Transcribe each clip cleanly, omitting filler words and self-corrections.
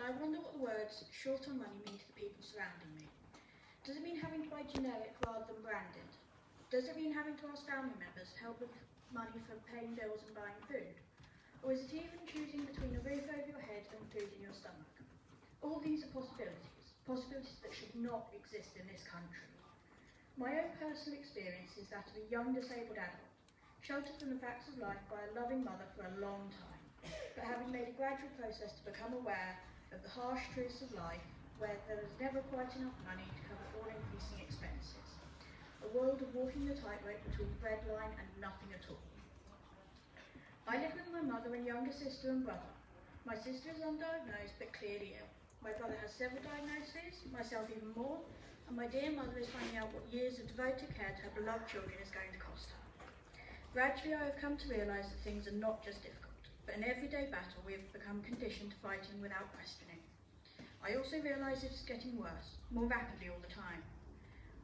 I wonder what the words short on money mean to the people surrounding me. Does it mean having to buy generic rather than branded? Does it mean having to ask family members to help with money for paying bills and buying food? Or is it even choosing between a roof over your head and food in your stomach? All these are possibilities that should not exist in this country. My own personal experience is that of a young disabled adult, sheltered from the facts of life by a loving mother for a long time, but having made a gradual process to become aware of the harsh truths of life, where there is never quite enough money to cover all increasing expenses. A world of walking the tightrope between the breadline and nothing at all. I live with my mother and younger sister and brother. My sister is undiagnosed but clearly ill. My brother has several diagnoses, myself even more, and my dear mother is finding out what years of devoted care to her beloved children is going to cost her. Gradually I have come to realise that things are not just difficult, but an everyday battle we have become conditioned to fighting without questioning. I also realise it is getting worse, more rapidly all the time.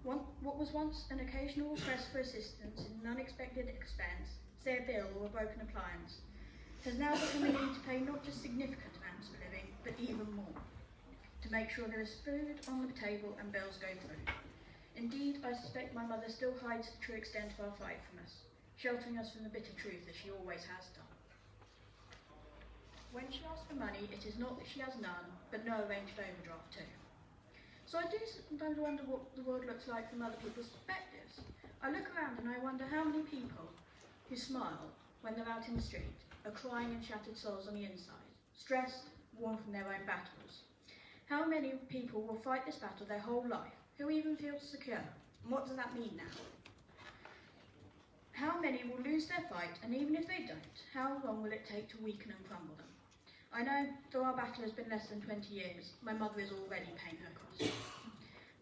What was once an occasional request for assistance in an unexpected expense, say a bill or a broken appliance, has now become a need to pay not just significant amounts of living, but even more, to make sure there is food on the table and bills go through. Indeed, I suspect my mother still hides the true extent of our fight from us, sheltering us from the bitter truth as she always has done. When she asks for money, it is not that she has none, but no arranged overdraft too. So I do sometimes wonder what the world looks like from other people's perspectives. I look around and I wonder how many people who smile when they're out in the street are crying and shattered souls on the inside, stressed, worn from their own battles. How many people will fight this battle their whole life, who even feel secure? And what does that mean now? How many will lose their fight, and even if they don't, how long will it take to weaken and crumble them? I know, though our battle has been less than 20 years, my mother is already paying her cost.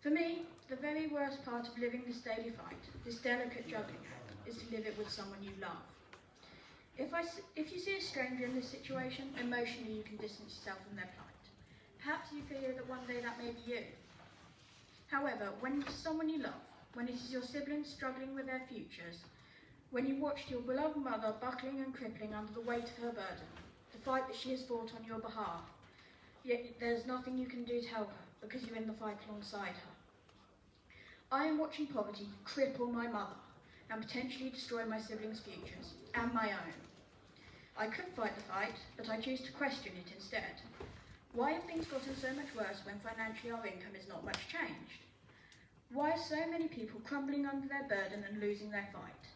For me, the very worst part of living this daily fight, this delicate juggling act, is to live it with someone you love. If you see a stranger in this situation, emotionally you can distance yourself from their plight. Perhaps you fear that one day that may be you. However, when it is someone you love, when it is your siblings struggling with their futures, when you watched your beloved mother buckling and crippling under the weight of her burden, the fight that she has fought on your behalf, yet there's nothing you can do to help her because you're in the fight alongside her. I am watching poverty cripple my mother and potentially destroy my siblings' futures and my own. I could fight the fight, but I choose to question it instead. Why have things gotten so much worse when financially our income is not much changed? Why are so many people crumbling under their burden and losing their fight?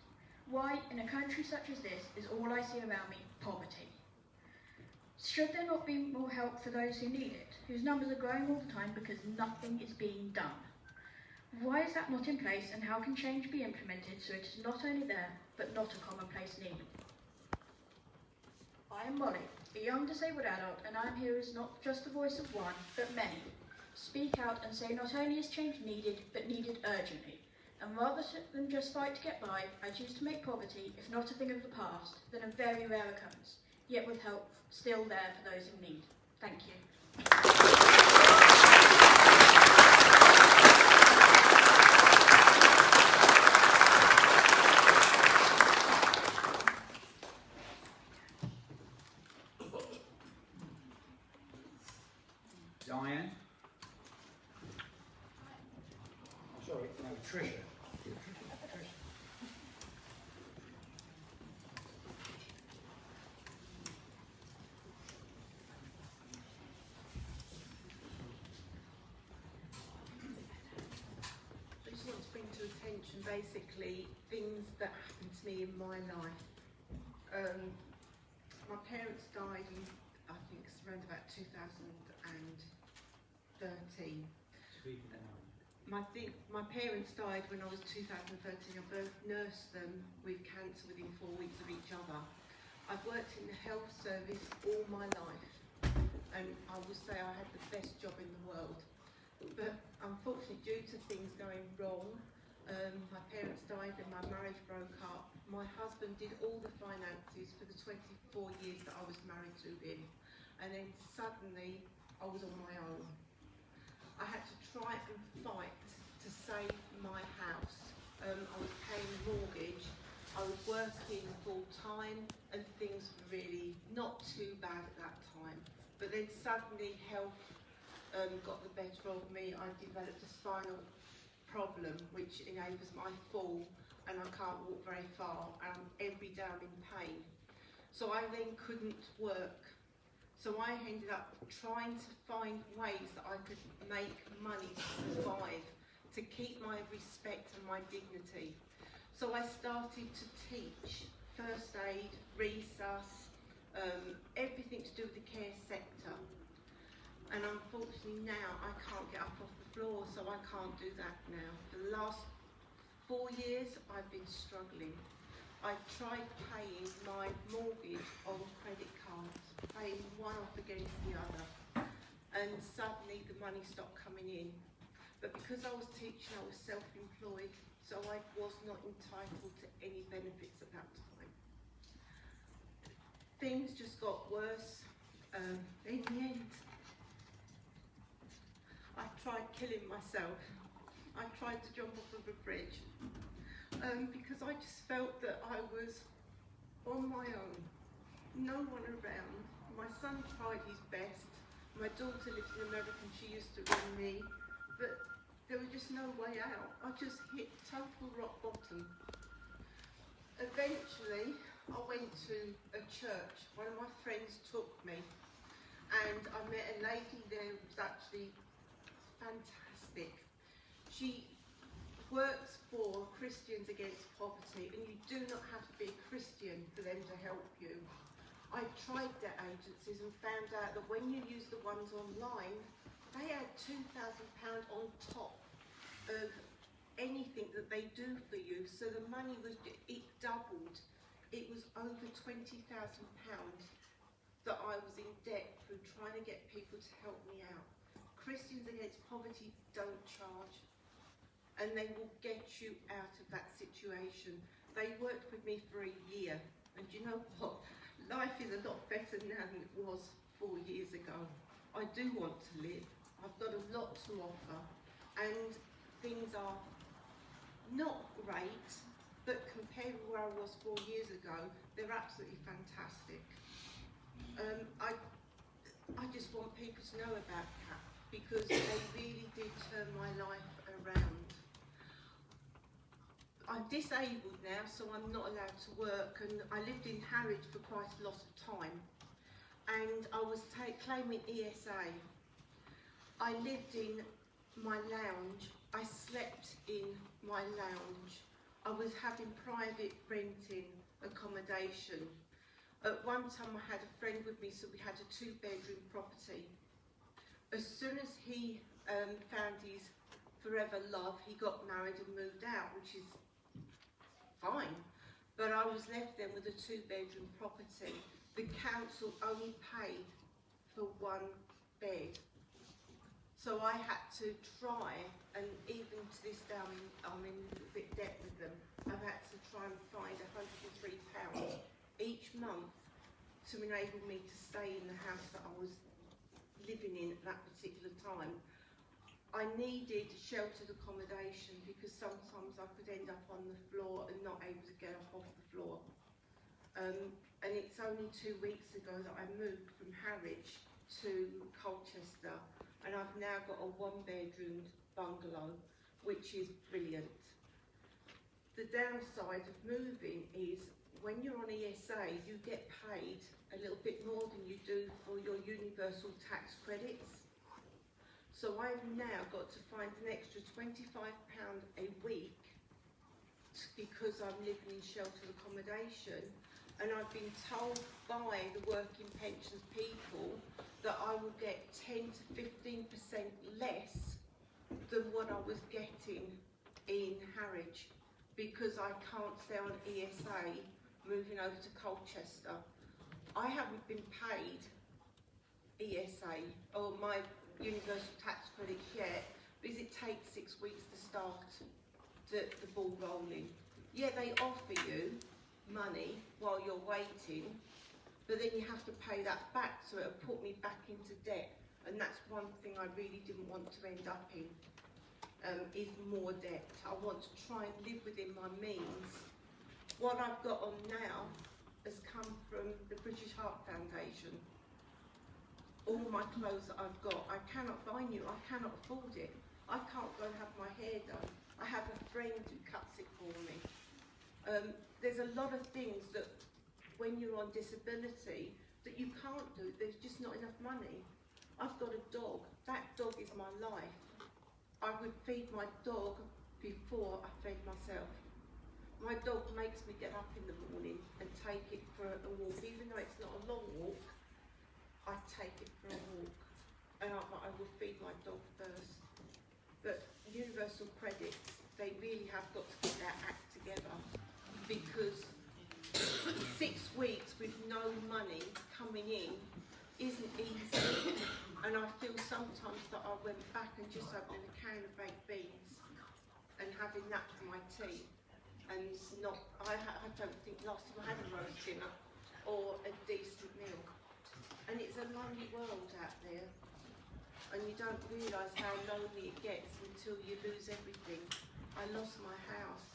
Why, in a country such as this, is all I see around me poverty? Should there not be more help for those who need it, whose numbers are growing all the time because nothing is being done? Why is that not in place, and how can change be implemented so it is not only there, but not a commonplace need? I am Molly, a young disabled adult, and I am here as not just the voice of one, but many. Speak out and say not only is change needed, but needed urgently. And rather than just fight to get by, I choose to make poverty, if not a thing of the past, then a very rare occurrence, yet with help still there for those in need. Thank you. Diane? Oh, sorry, no, Tricia. I just want to bring to attention basically things that happened to me in my life. My parents died in, I think it's around about 2013. My parents died when I was 2013. I both nursed them with cancer within 4 weeks of each other. I've worked in the health service all my life, and I would say I had the best job in the world. But unfortunately, due to things going wrong, my parents died and my marriage broke up. My husband did all the finances for the 24 years that I was married to him, and then suddenly I was on my own. I had to try and fight to save my house. I was paying the mortgage, I was working full time, and things were really not too bad at that time. but then suddenly health got the better of me. I developed a spinal problem which enables my fall, and I can't walk very far, and every day I'm in pain. So I then couldn't work. So I ended up trying to find ways that I could make money to survive, to keep my respect and my dignity. So I started to teach first aid, resus, everything to do with the care sector. And unfortunately now I can't get up off the floor, so I can't do that now. For the last 4 years I've been struggling. I've tried paying my mortgage on credit cards, paying one off against the other, and suddenly the money stopped coming in. But because I was teaching, I was self-employed, so I was not entitled to any benefits at that time. Things just got worse. In the end, I tried killing myself. I tried to jump off of a bridge because I just felt that I was on my own, no one around. My son tried his best. My daughter lives in America and she used to ring me, but there was just no way out. I just hit total rock bottom. Eventually, I went to a church. One of my friends took me, and I met a lady there who was actually fantastic. She works for Christians Against Poverty, and you do not have to be a Christian for them to help you. I tried their agencies and found out that when you use the ones online, they add £2,000 on top of anything that they do for you. So the money was, it doubled. It was over £20,000 that I was in debt through trying to get people to help me out. Christians Against Poverty don't charge, and they will get you out of that situation. They worked with me for a year, and you know what? Life is a lot better now than it was 4 years ago. I do want to live. I've got a lot to offer, and things are not great, but compared with where I was 4 years ago, they're absolutely fantastic. I just want people to know about CAP, because they really did turn my life around. I'm disabled now, so I'm not allowed to work, and I lived in Harwich for quite a lot of time, and I was claiming ESA. I lived in my lounge, I slept in my lounge, I was having private renting accommodation. At one time I had a friend with me, so we had a 2-bedroom property. As soon as he found his forever love, he got married and moved out, which is fine. But I was left then with a 2-bedroom property. The council only paid for 1 bed. So I had to try, and even to this day I'm in a little bit debt with them. I've had to try and find £103 each month to enable me to stay in the house that I was living in at that particular time. I needed sheltered accommodation because sometimes I could end up on the floor and not able to get up off the floor. And it's only 2 weeks ago that I moved from Harwich to Colchester, and I've now got a 1-bedroom bungalow, which is brilliant. The downside of moving is when you're on ESA, you get paid a little bit more than you do for your universal tax credits. So I've now got to find an extra £25 a week because I'm living in sheltered accommodation, and I've been told by the working pensions people that I will get 10 to 15% less than what I was getting in Harwich, because I can't stay on ESA moving over to Colchester. I haven't been paid ESA or my universal tax credit yet, because it takes 6 weeks to start the ball rolling. Yeah, they offer you money while you're waiting, but then you have to pay that back, so it'll put me back into debt, and that's one thing I really didn't want to end up in, is more debt. I want to try and live within my means. What I've got on now has come from the British Heart Foundation. all my clothes that I've got. I cannot buy new, I cannot afford it. I can't go and have my hair done. I have a friend who cuts it for me. There's a lot of things that when you're on disability that you can't do. There's just not enough money. I've got a dog. That dog is my life. I would feed my dog before I feed myself. My dog makes me get up in the morning and take it for a walk. Even though it's not a long walk, I take it for a walk. And I will feed my dog first. But universal credits, they really have got to get their act together, because 6 weeks with no money coming in isn't easy. And I feel sometimes that I went back and just opened a can of baked beans and having that for my tea. And not, I don't think last time I had a roast dinner or a decent meal. And it's a lonely world out there. And you don't realise how lonely it gets until you lose everything. I lost my house.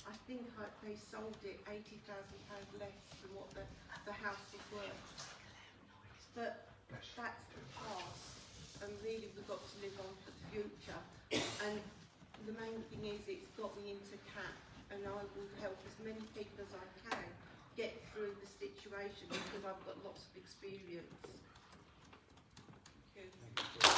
I think they sold it £80,000 less than what the house was worth. But that's the past, and really we've got to live on for the future. And the main thing is, it's got me into CAP, and I will help as many people as I can get through the situation, because I've got lots of experience. Thank you.